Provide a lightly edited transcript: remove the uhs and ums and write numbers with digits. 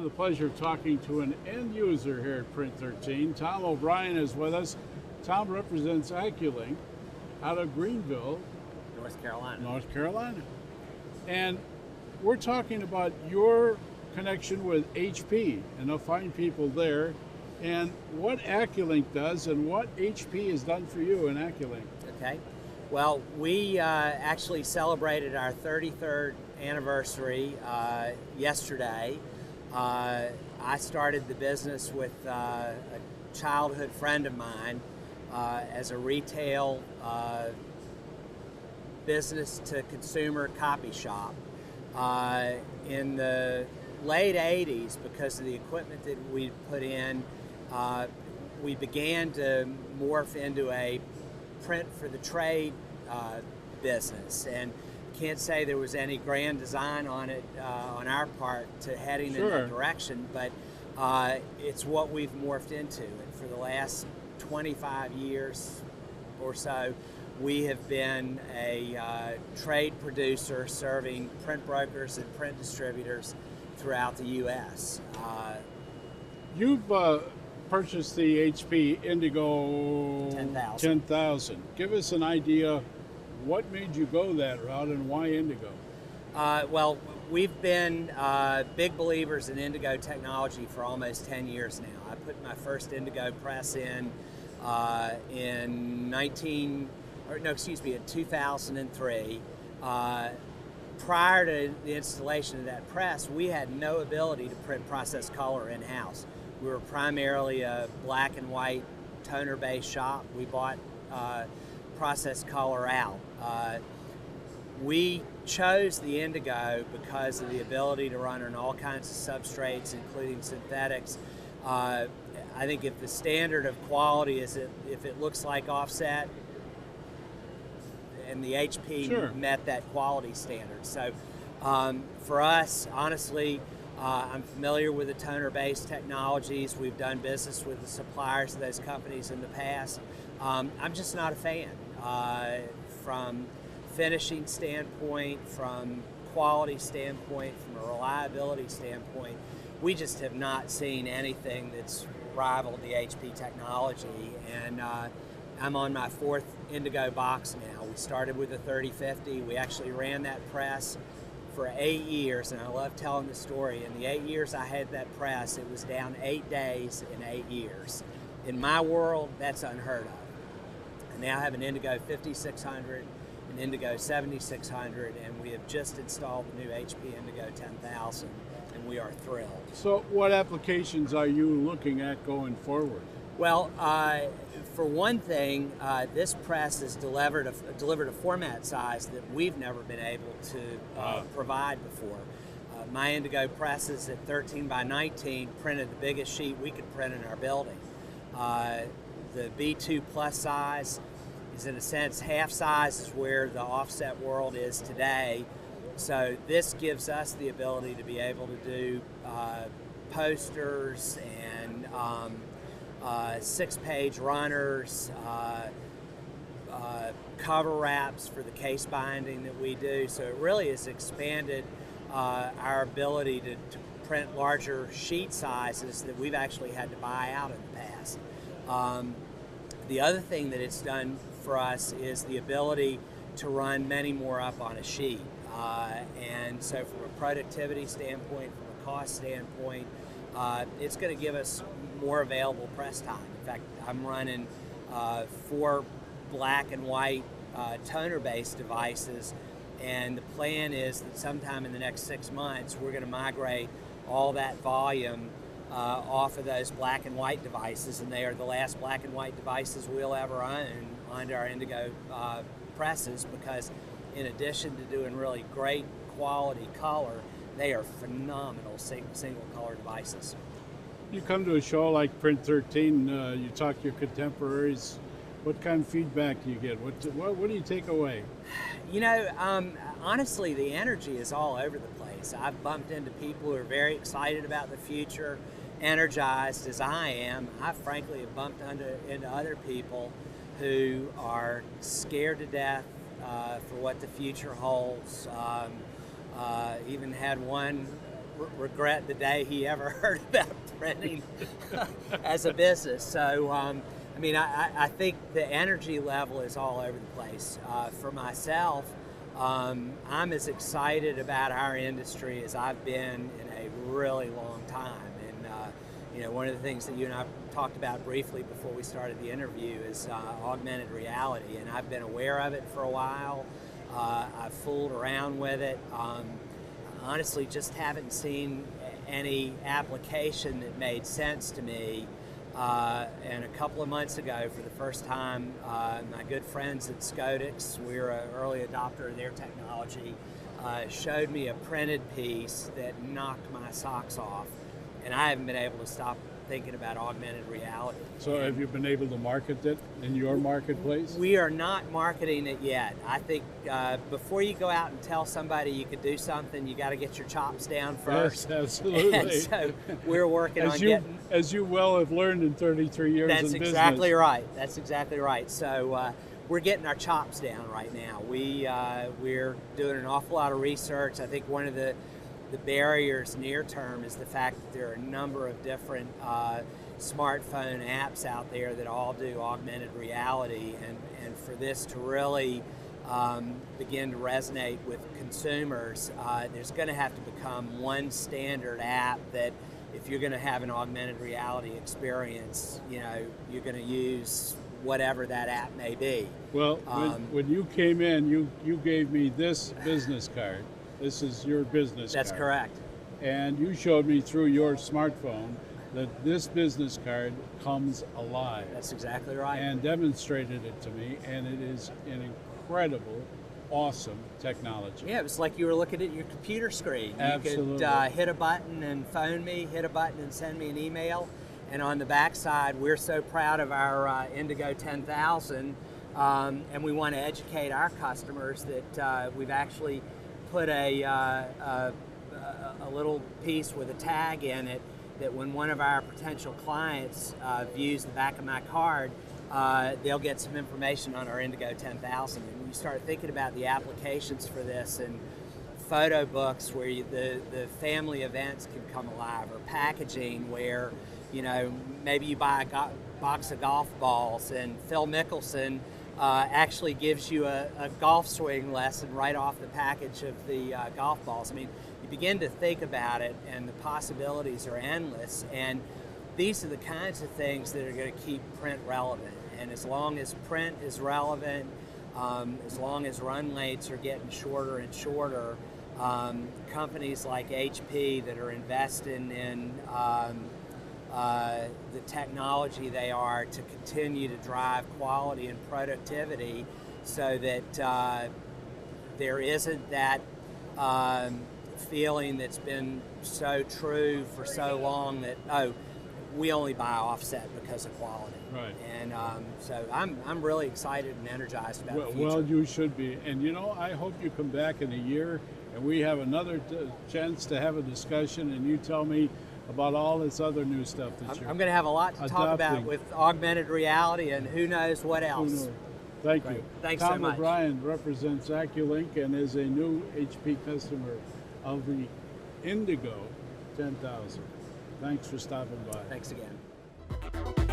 the pleasure of talking to an end user here at Print 13. Tom O'Brien is with us. Tom represents Acculink out of Greenville, North Carolina. And we're talking about your connection with HP and the fine people there, and what Acculink does and what HP has done for you in Acculink. Okay. Well, we actually celebrated our 33rd anniversary yesterday. I started the business with a childhood friend of mine as a retail business to consumer copy shop. In the late 80s, because of the equipment that we put in, we began to morph into a print for the trade business, and can't say there was any grand design on it on our part to heading in that direction, but it's what we've morphed into. And for the last 25 years or so, we have been a trade producer serving print brokers and print distributors throughout the U.S. You've purchased the HP Indigo 10,000. Give us an idea, what made you go that route and why Indigo? Well, we've been big believers in Indigo technology for almost 10 years now. I put my first Indigo press in 2003. Prior to the installation of that press, we had no ability to print process color in-house. We were primarily a black and white toner-based shop. We bought process color out. We chose the Indigo because of the ability to run on all kinds of substrates, including synthetics. I think if the standard of quality is if it looks like offset, and the HP met that quality standard. So for us, honestly, I'm familiar with the toner-based technologies. We've done business with the suppliers of those companies in the past. I'm just not a fan. From finishing standpoint, from quality standpoint, from a reliability standpoint, we just have not seen anything that's rivaled the HP technology. And I'm on my fourth Indigo box now. We started with a 3050. We actually ran that press for 8 years, and I love telling the story. In the 8 years I had that press, it was down 8 days in 8 years. In my world, that's unheard of. I now have an Indigo 5600, an Indigo 7600, and we have just installed the new HP Indigo 10,000, and we are thrilled. So what applications are you looking at going forward? Well, for one thing, this press has delivered a format size that we've never been able to provide before. My Indigo presses at 13 by 19 printed the biggest sheet we could print in our building. The B2 plus size is, in a sense, half size is where the offset world is today. So this gives us the ability to be able to do posters and 6-page runners, cover wraps for the case binding that we do. So it really has expanded our ability to print larger sheet sizes that we've actually had to buy out in the past. The other thing that it's done for us is the ability to run many more up on a sheet. And so from a productivity standpoint, from a cost standpoint, it's going to give us more available press time. In fact, I'm running 4 black and white toner-based devices, and the plan is that sometime in the next 6 months we're going to migrate all that volume off of those black and white devices, and they are the last black and white devices we'll ever own onto our Indigo presses, because in addition to doing really great quality color, they are phenomenal single color devices. You come to a show like Print 13, you talk to your contemporaries. What kind of feedback do you get? What do you take away? You know, honestly, the energy is all over the place. I've bumped into people who are very excited about the future, energized as I am. I frankly have bumped into other people who are scared to death for what the future holds. Even had one regret the day he ever heard about printing as a business. So, I mean, I think the energy level is all over the place. For myself, I'm as excited about our industry as I've been in a really long time. And, you know, one of the things that you and I talked about briefly before we started the interview is augmented reality. And I've been aware of it for a while. I've fooled around with it. Honestly, just haven't seen any application that made sense to me. And a couple of months ago, for the first time, my good friends at Scodix, we're an early adopter of their technology, showed me a printed piece that knocked my socks off. And I haven't been able to stop thinking about augmented reality. So have you been able to market it in your marketplace? We are not marketing it yet. I think before you go out and tell somebody you could do something, you got to get your chops down first. Yes, absolutely. And so we're working on getting... As you well have learned in 33 years in business. That's exactly right. That's exactly right. So we're getting our chops down right now. We're doing an awful lot of research. I think one of the barriers near term is the fact that there are a number of different smartphone apps out there that all do augmented reality, and for this to really begin to resonate with consumers, there's going to have to become one standard app that if you're going to have an augmented reality experience, you know, you're going to use whatever that app may be. Well, when you came in, you gave me this business card. This is your business card. That's correct. And you showed me through your smartphone that this business card comes alive. That's exactly right. And demonstrated it to me, and it is an incredible, awesome technology. Yeah, it was like you were looking at your computer screen. Absolutely. You could hit a button and phone me, hit a button and send me an email. And on the backside, we're so proud of our Indigo 10,000, and we want to educate our customers that we've actually put a little piece with a tag in it that when one of our potential clients views the back of my card, they'll get some information on our Indigo 10,000. And when you start thinking about the applications for this and photo books where the family events can come alive, or packaging where, you know, maybe you buy a box of golf balls and Phil Mickelson actually gives you a golf swing lesson right off the package of the golf balls. I mean, you begin to think about it and the possibilities are endless, and these are the kinds of things that are going to keep print relevant. And as long as print is relevant, as long as run rates are getting shorter and shorter, companies like HP that are investing in the technology they are to continue to drive quality and productivity so that there isn't that feeling that's been so true for so long that, oh, we only buy offset because of quality. Right. And so I'm really excited and energized about the future. Well, you should be. And you know, I hope you come back in a year and we have another chance to have a discussion and you tell me about all this other new stuff that you're I'm going to have a lot to talk about with augmented reality and who knows what else. Who knows? Thank Great. you. Thanks Tom so much. O'Brien represents Acculink and is a new HP customer of the Indigo 10,000. Thanks for stopping by. Thanks again.